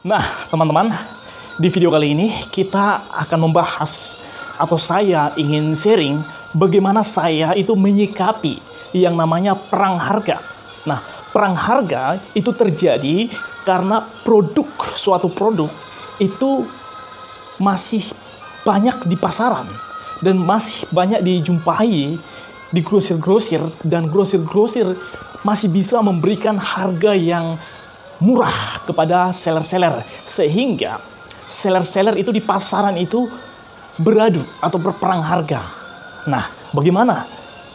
Nah, teman-teman, di video kali ini kita akan membahas atau saya ingin sharing bagaimana saya itu menyikapi yang namanya perang harga. Nah, perang harga itu terjadi karena suatu produk itu masih banyak di pasaran dan masih banyak dijumpai di grosir-grosir, dan grosir-grosir masih bisa memberikan harga yang murah kepada seller-seller, sehingga seller-seller itu di pasaran itu beradu atau berperang harga. Nah, bagaimana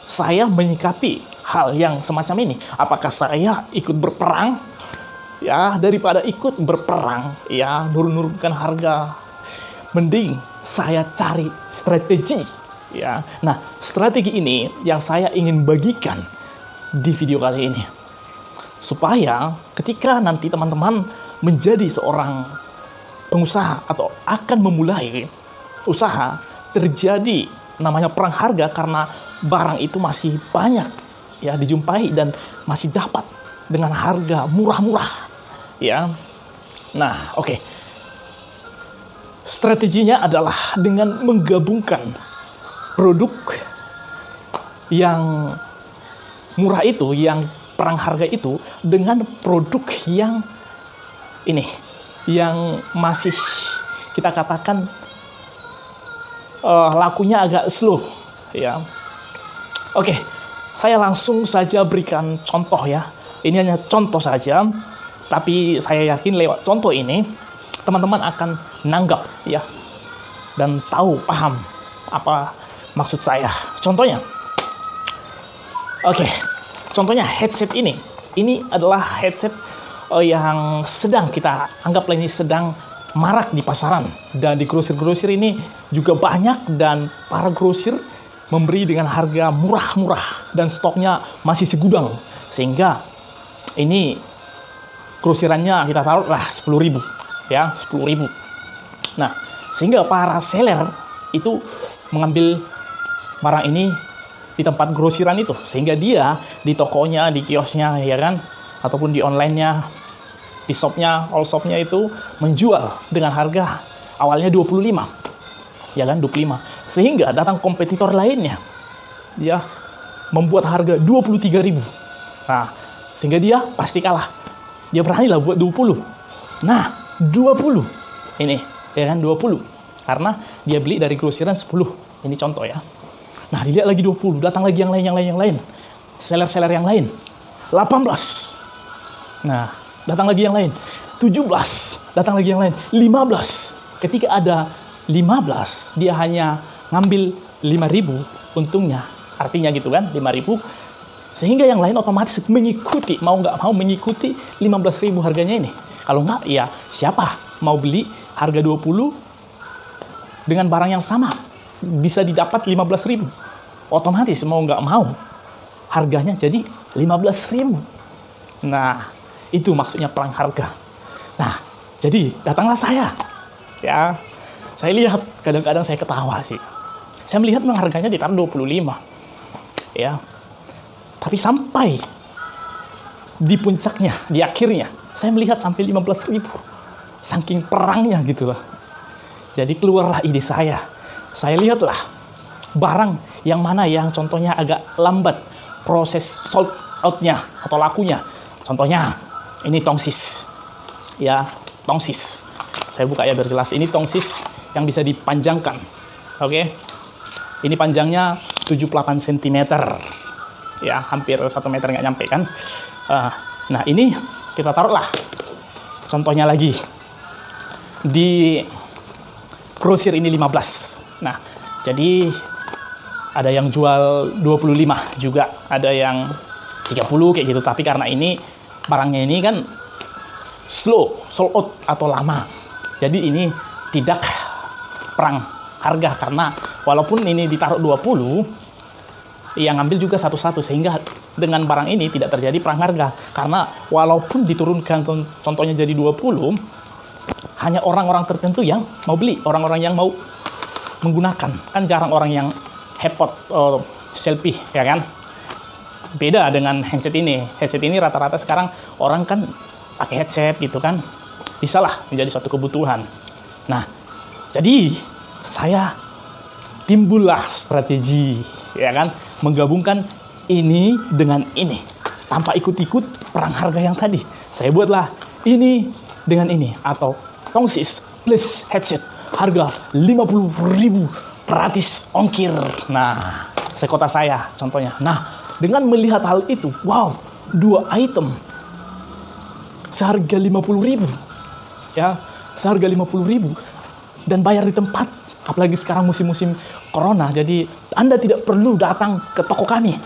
saya menyikapi hal yang semacam ini? Apakah saya ikut berperang? Ya, daripada ikut berperang, ya nurunkan harga, mending saya cari strategi. Ya, nah strategi ini yang saya ingin bagikan di video kali ini, supaya ketika nanti teman-teman menjadi seorang pengusaha atau akan memulai usaha, terjadi namanya perang harga karena barang itu masih banyak ya dijumpai dan masih dapat dengan harga murah-murah ya. Nah, oke. Strateginya adalah dengan menggabungkan produk yang murah itu, yang perang harga itu, dengan produk yang ini, yang masih kita katakan lakunya agak slow ya. Oke, saya langsung saja berikan contoh ya. Ini hanya contoh saja, tapi saya yakin lewat contoh ini teman-teman akan nanggap ya dan tahu, paham apa maksud saya. Contohnya, oke, contohnya headset ini. Ini adalah headset yang sedang kita anggap ini sedang marak di pasaran, dan di grosir-grosir ini juga banyak, dan para grosir memberi dengan harga murah-murah dan stoknya masih segudang, sehingga ini grosirannya kita taruh lah 10.000 ya, 10.000. Nah, sehingga para seller itu mengambil barang ini di tempat grosiran itu, sehingga dia di tokonya, di kiosnya ya kan, ataupun di online-nya, di shopnya, all shopnya itu menjual dengan harga awalnya 25 ya kan, 25, sehingga datang kompetitor lainnya ya membuat harga 23.000. Nah, sehingga dia pasti kalah, dia beranilah buat 20. Nah, 20 ini ya kan, 20 karena dia beli dari grosiran 10. Ini contoh ya. Nah, dilihat lagi 20, datang lagi yang lain, seller-seller yang lain 18. Nah, datang lagi yang lain 17, datang lagi yang lain 15. Ketika ada 15, dia hanya ngambil 5.000 untungnya, artinya gitu kan, 5.000, sehingga yang lain otomatis mengikuti, mau nggak mau mengikuti 15.000 harganya ini. Kalau nggak, ya siapa mau beli harga 20 dengan barang yang sama bisa didapat 15.000, otomatis mau nggak mau harganya jadi 15.000. Nah, itu maksudnya perang harga. Nah, jadi datanglah saya ya. Saya lihat, kadang-kadang saya ketawa sih, saya melihat memang harganya ditaruh 25 ya, tapi sampai di puncaknya, di akhirnya saya melihat sampai 15.000, saking perangnya gitu loh. Jadi keluarlah ide saya lihatlah barang yang mana yang contohnya agak lambat proses sold out-nya atau lakunya. Contohnya ini tongsis ya, tongsis. Saya buka ya biar jelas. Ini tongsis yang bisa dipanjangkan. Oke. Ini panjangnya 78 cm. Ya, hampir 1 meter nggak nyampe kan. Nah, ini kita taruhlah contohnya lagi di grosir ini 15. Nah, jadi ada yang jual 25 juga, ada yang 30 kayak gitu. Tapi karena ini barangnya ini kan slow, sold out atau lama, jadi ini tidak perang harga, karena walaupun ini ditaruh 20, yang ngambil juga satu-satu, sehingga dengan barang ini tidak terjadi perang harga. Karena walaupun diturunkan contohnya jadi 20, hanya orang-orang tertentu yang mau beli, orang-orang yang mau menggunakan. Kan jarang orang yang hepot selfie ya kan. Beda dengan handset ini. Headset ini rata-rata sekarang orang kan pakai headset gitu kan. bisalah menjadi suatu kebutuhan. Nah, jadi saya timbullah strategi, ya kan, menggabungkan ini dengan ini tanpa ikut-ikut perang harga yang tadi. Saya buatlah ini dengan ini, atau tongsis plus headset harga 50.000 gratis ongkir. Nah, sekota saya contohnya. Nah, dengan melihat hal itu, wow, 2 item seharga 50.000, ya, seharga 50.000 dan bayar di tempat. Apalagi sekarang musim-musim corona, jadi Anda tidak perlu datang ke toko kami.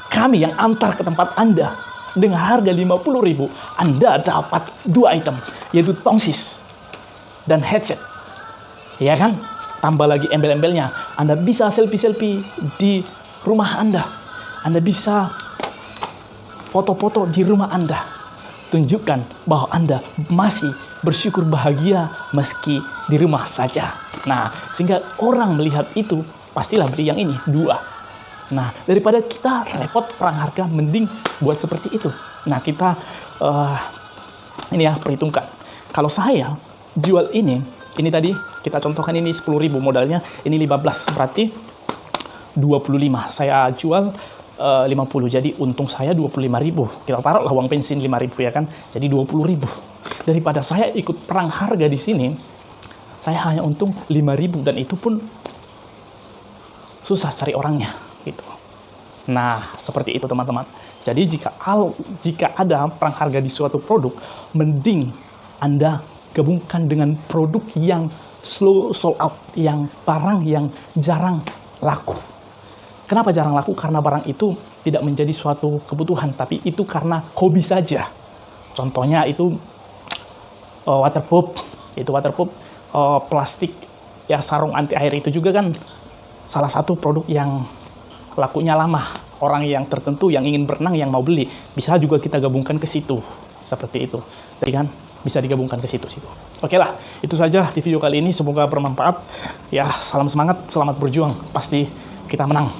Kami yang antar ke tempat Anda. Dengan harga 50.000, Anda dapat 2 item, yaitu tongsis dan headset. Ya kan? Tambah lagi embel-embelnya. Anda bisa selfie-selfie di rumah Anda. Anda bisa foto-foto di rumah Anda. Tunjukkan bahwa Anda masih bersyukur bahagia meski di rumah saja. Nah, sehingga orang melihat itu, pastilah beli yang ini, 2. Nah, daripada kita repot perang harga, mending buat seperti itu. Nah, kita ini ya, perhitungkan. Kalau saya jual ini tadi, kita contohkan ini 10.000 modalnya, ini 15, berarti 25. Saya jual 50, jadi untung saya 25.000. Kita taruhlah uang bensin 5.000 ya kan, jadi 20.000. Daripada saya ikut perang harga di sini, saya hanya untung 5.000 dan itu pun susah cari orangnya gitu. Nah, seperti itu teman-teman. Jadi jika ada perang harga di suatu produk, mending Anda gabungkan dengan produk yang slow sold out, yang barang yang jarang laku. Kenapa jarang laku? Karena barang itu tidak menjadi suatu kebutuhan, tapi itu karena hobi saja. Contohnya itu waterproof, plastik ya, sarung anti air itu juga kan salah satu produk yang lakunya lama. Orang yang tertentu yang ingin berenang yang mau beli, bisa juga kita gabungkan ke situ. Seperti itu. Jadi kan bisa digabungkan ke situ. Oke lah, itu saja di video kali ini, semoga bermanfaat. Ya, salam semangat, selamat berjuang. Pasti kita menang.